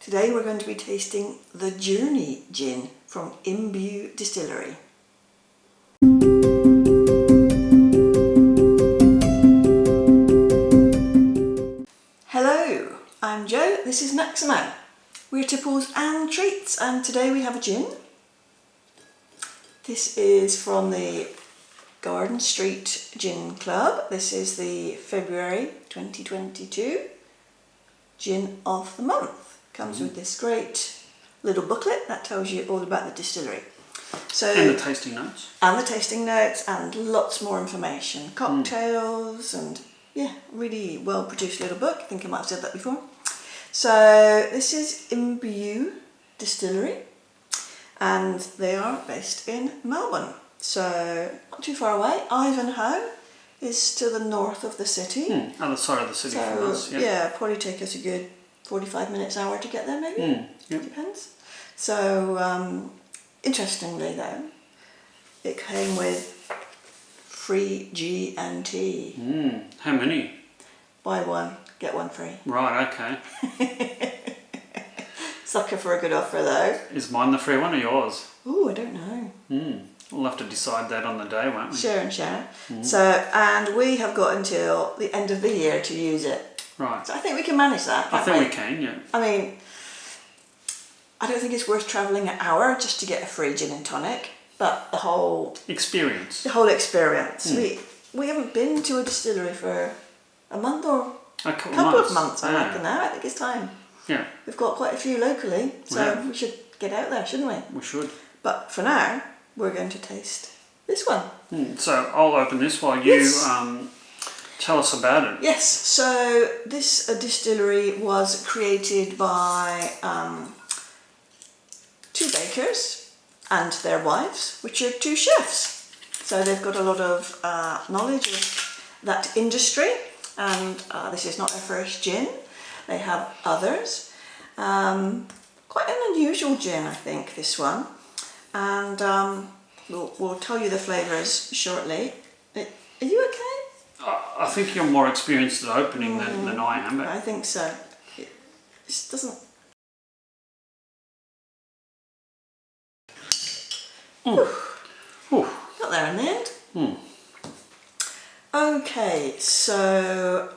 Today we're going to be tasting the Journey Gin from Imbue Distillery. Hello, I'm Jo, this is Maximo. We're Tipples and Treats, and today we have a gin. This is from the Garden Street Gin Club. This is the February 2022 Gin of the Month. Comes with this great little booklet that tells you all about the distillery. And the tasting notes. And the tasting notes and lots more information. Cocktails and yeah, really well produced little book. I think I might have said that before. So this is Imbue Distillery and they are based in Melbourne. So not too far away. Ivanhoe is to the north of the city. Other side of the city from us. Yeah, probably take us a good 45 minutes, hour to get there maybe. Depends. So interestingly though, it came with free G&T. How many? Buy one, get one free. Right, okay. Sucker for a good offer though. Is mine the free one or yours? Ooh, I don't know. We'll have to decide that on the day, won't we? Share and share. So, and we have got until the end of the year to use it. Right. So I think we can manage that. I think we can, yeah. I mean, I don't think it's worth travelling an hour just to get a free gin and tonic, but the whole experience. The whole experience. We haven't been to a distillery for a month or a couple of months. I reckon now. I think it's time. Yeah. We've got quite a few locally, so we should get out there, shouldn't we? We should. But for now, we're going to taste this one. So I'll open this while you tell us about it. Yes. So this distillery was created by two bakers and their wives, which are two chefs. So they've got a lot of knowledge of that industry, and this is not their first gin. They have others. Quite an unusual gin, I think, this one. And we'll tell you the flavours shortly. Are you okay? I think you're more experienced at opening than I am. But I think so. It just doesn't... Got there in the end. Okay, so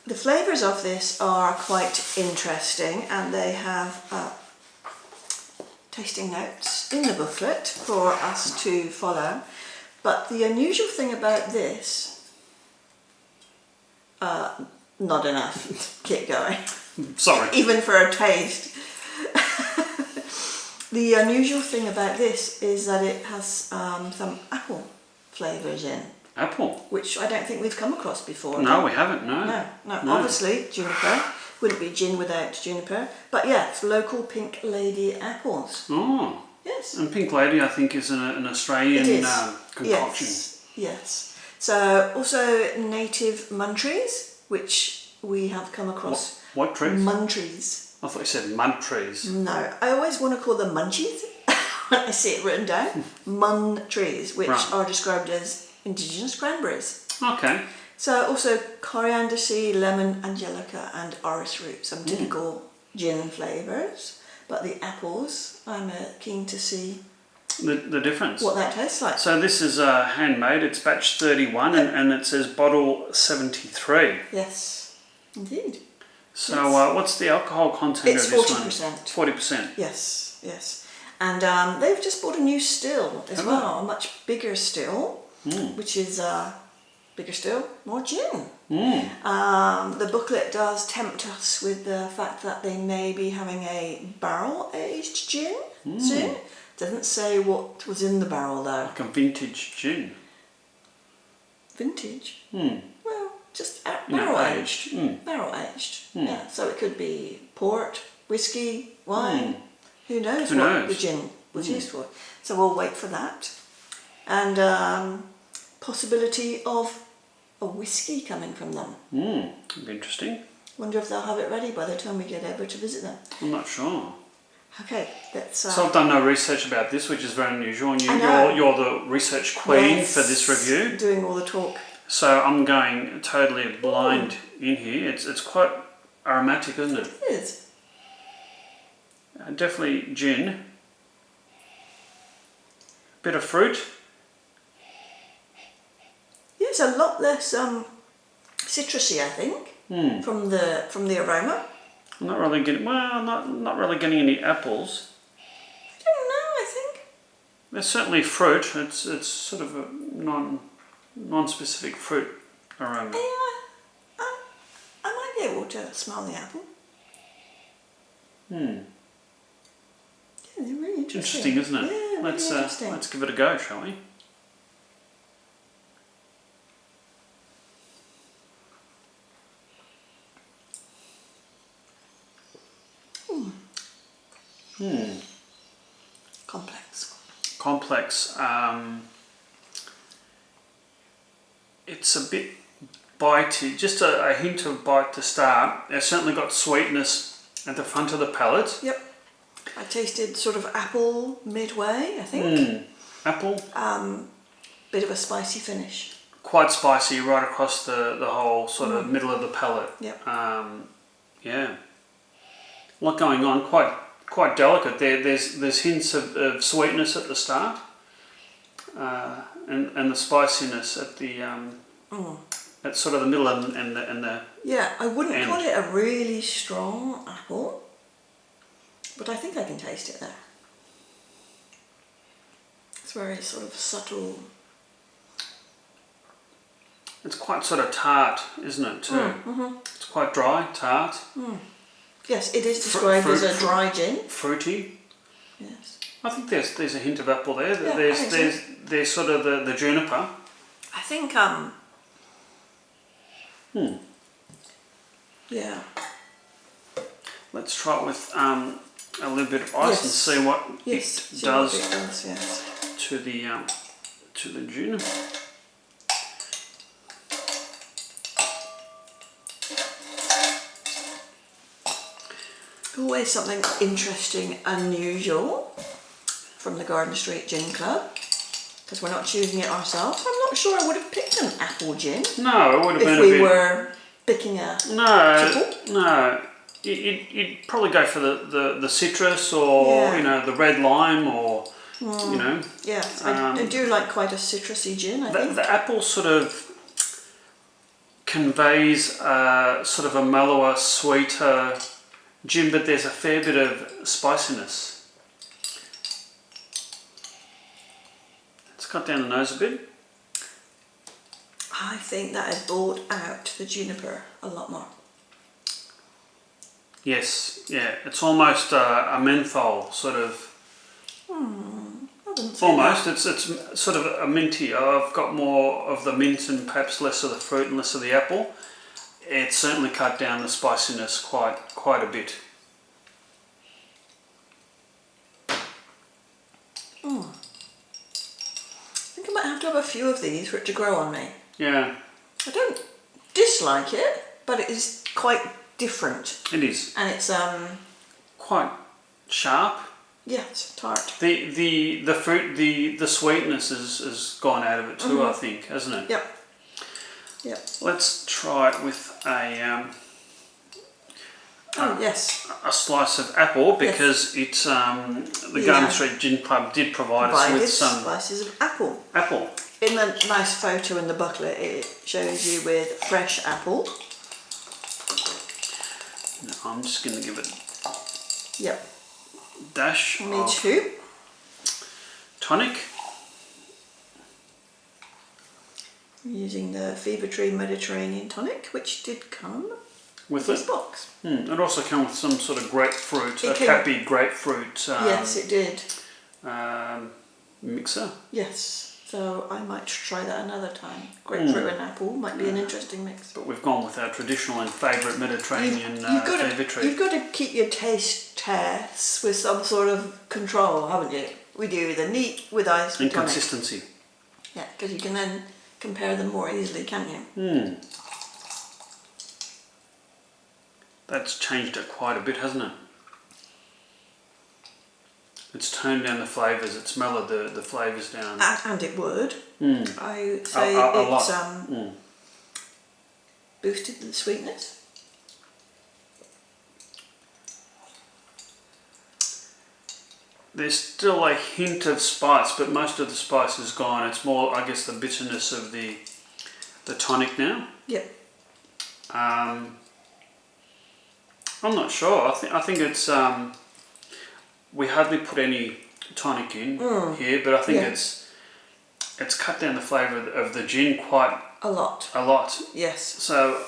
the flavours of this are quite interesting, and they have tasting notes in the booklet for us to follow. But the unusual thing about this, not enough. Keep going. Sorry. Even for a taste. The unusual thing about this is that it has some apple flavours in. Apple? Which I don't think we've come across before. No, we haven't, no. No. Obviously, Juniper. Wouldn't be gin without Juniper. But yeah, it's local Pink Lady apples. Oh. Yes. And Pink Lady, I think, is an Australian concoction. Yes. So also native Muntries, which we have come across. What trees? Muntries. I thought you said mud trees. No, I always want to call them munchies when I see it written down. Muntries, which are described as indigenous cranberries. Okay. So also coriander seed, lemon, Angelica and Orris root, some typical gin flavours. But the apples, I'm keen to see the difference. What that tastes like. So this is handmade, it's batch 31 and it says bottle 73. Yes, indeed. So what's the alcohol content of this 40%. one? 40%. Yes. And they've just bought a new still as well, a much bigger still, which is bigger still, more gin. The booklet does tempt us with the fact that they may be having a barrel-aged gin soon. Doesn't say what was in the barrel though. Like a vintage gin. Vintage? Well, just barrel-aged. Barrel-aged, yeah. So it could be port, whiskey, wine. Who knows what the gin was used for. So we'll wait for that. And possibility of a whiskey coming from them. It'd be interesting. Wonder if they'll have it ready by the time we get over to visit them. I'm not sure. Okay, let's... So I've done no research about this, which is very unusual, and you're the research queen for this review. Doing all the talk. So I'm going totally blind in here. It's quite aromatic, isn't it? It is. Definitely gin. Bit of fruit. Yeah, it's a lot less citrusy, I think, from the aroma. I'm not really getting not really getting any apples. I don't know. I think There's certainly fruit. It's sort of a non-specific fruit aroma. yeah, I might be able to smell the apple. Yeah, they're really interesting. Interesting, isn't it? Yeah, really interesting. Let's give it a go, shall we? Complex. It's a bit bitey, just a hint of bite to start. It's certainly got sweetness at the front of the palate. Yep. I tasted sort of apple midway, I think. Apple. Bit of a spicy finish. Quite spicy right across the whole sort of middle of the palate. Yep. Yeah. A lot going on. Quite delicate. There's hints of sweetness at the start, and the spiciness at the at sort of the middle and the yeah. I wouldn't end. call it a really strong apple, but I think I can taste it there. It's very sort of subtle. It's quite sort of tart, isn't it, too? It's quite dry, tart. Yes, it is described as a dry gin. Fruity. Yes. I think there's a hint of apple there. Yeah, I think so. There's sort of the juniper. I think yeah. Let's try it with a little bit of ice and see what it does yes. to the gin. Always something interesting, unusual from the Garden Street Gin Club, because we're not choosing it ourselves. I'm not sure I would have picked an apple gin. No, it would have been if we were picking a tipple. No. You'd probably go for the citrus or the red lime or Yeah, I do like quite a citrusy gin. I think the apple sort of conveys sort of a mellower, sweeter gin, but there's a fair bit of spiciness. It's cut down the nose a bit. I think that has brought out the juniper a lot more. Yes, yeah, it's almost a menthol sort of. I wouldn't say Almost, that. it's sort of a minty. I've got more of the mint and perhaps less of the fruit and less of the apple. It's certainly cut down the spiciness quite a bit. I think I might have to have a few of these for it to grow on me. Yeah. I don't dislike it, but it is quite different. It is. And it's Quite sharp. yeah, it's tart. The fruit, the sweetness has gone out of it too, I think, hasn't it? Yep. Yep. Let's try it with a yes. a slice of apple because it's the Garden Street Gin Club did provide us with some slices of apple. apple. In the nice photo in the booklet, it shows you with fresh apple. Now, I'm just going to give it Yep. a dash Me of too. tonic. I'm using the Fever Tree Mediterranean tonic, which did come With in this it. box. It also came with some sort of grapefruit, It a came- cappy grapefruit Yes, it did. mixer. Yes. So I might try that another time. Grapefruit and apple might be an interesting mix. But we've gone with our traditional and favourite Mediterranean Fever Tree. You've got to keep your taste tests with some sort of control, haven't you? We do the neat with ice And with tonic. consistency. Yeah, because you can then compare them more easily, can't you? That's changed it quite a bit, hasn't it? It's toned down the flavours, it's mellowed the flavours down. And it would. I say A it's lot. boosted the sweetness. there's still a hint of spice, but most of the spice is gone. It's more, I guess, the bitterness of the tonic now. Yep. I'm not sure. I think it's we hardly put any tonic in here, but I think it's cut down the flavour of the gin quite a lot. Yes. So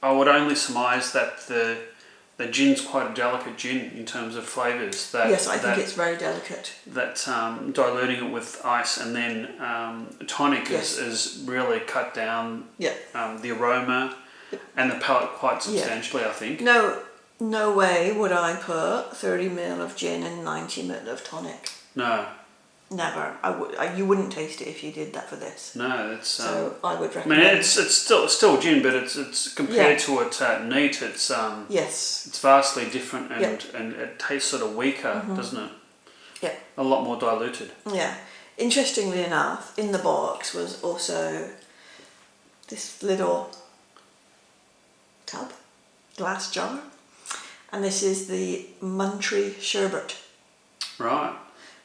I would only surmise that the gin's quite a delicate gin in terms of flavours. Yes, I think it's very delicate. That diluting it with ice and then tonic is really cut down the aroma and the palate quite substantially, I think. No way would I put 30 ml of gin and 90 ml of tonic. No. Never. You wouldn't taste it if you did that for this. No, it's. So I would recommend. I mean, it's still gin, but it's compared to it neat. It's yes. It's vastly different, and it tastes sort of weaker, doesn't it? Yeah. A lot more diluted. Yeah. Interestingly enough, in the box was also this little glass jar, and this is the Muntries sherbet. Right.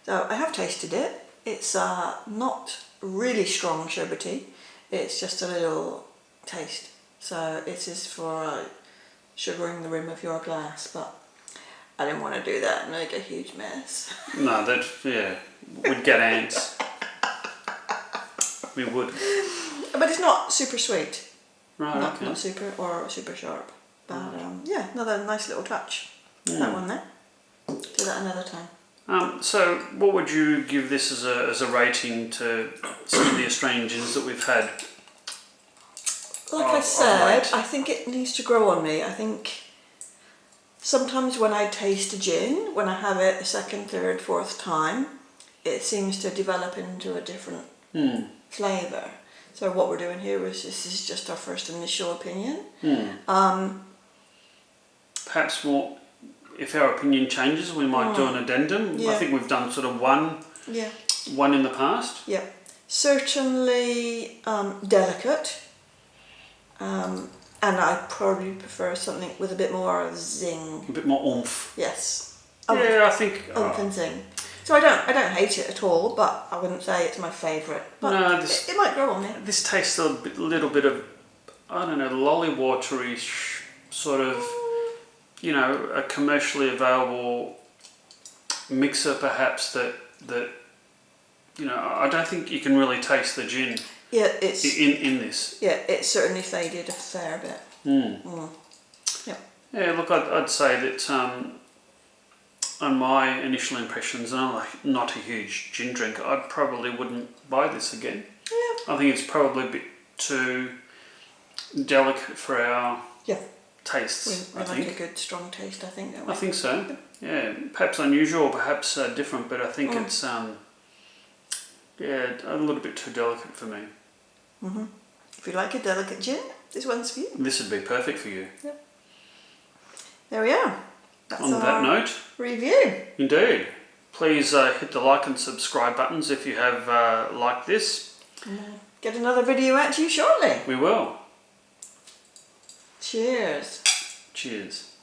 So I have tasted it. It's not really strong sherbety. It's just a little taste. So it is for sugaring the rim of your glass, but I didn't want to do that and make a huge mess. No, we'd get ants. We would. But it's not super sweet. Right. Not super or super sharp. But another nice little touch. That one there. Do that another time. So what would you give this as a rating to some of the Australian gins that we've had? Like I said, I think it needs to grow on me. I think sometimes when I taste a gin, when I have it a second, third, fourth time, it seems to develop into a different flavour. So what we're doing here is this is just our first initial opinion. Perhaps more. If our opinion changes, we might do an addendum. I think we've done sort of one in the past. Yeah, certainly delicate, and I probably prefer something with a bit more zing. A bit more oomph. Yes. I think. Oomph and zing. So I don't hate it at all, but I wouldn't say it's my favourite. But no, it might grow on me. This tastes a little bit of, I don't know, lolly-watery sort of. You know, a commercially available mixer perhaps that you know, I don't think you can really taste the gin it's in this. Yeah, it certainly faded a fair bit. Yeah, look, I'd say that on my initial impressions, and I'm not a huge gin drinker, I probably wouldn't buy this again. Yeah. I think it's probably a bit too delicate for our tastes. We like a good strong taste, I think, don't we? I think so. Yeah, perhaps unusual, perhaps different, but I think it's a little bit too delicate for me. If you like a delicate gin, this one's for you. This would be perfect for you. Yeah. There we are. That's on that note, review. Indeed. Please hit the like and subscribe buttons if you have liked this. Get another video out to you shortly. We will. Cheers. Cheers.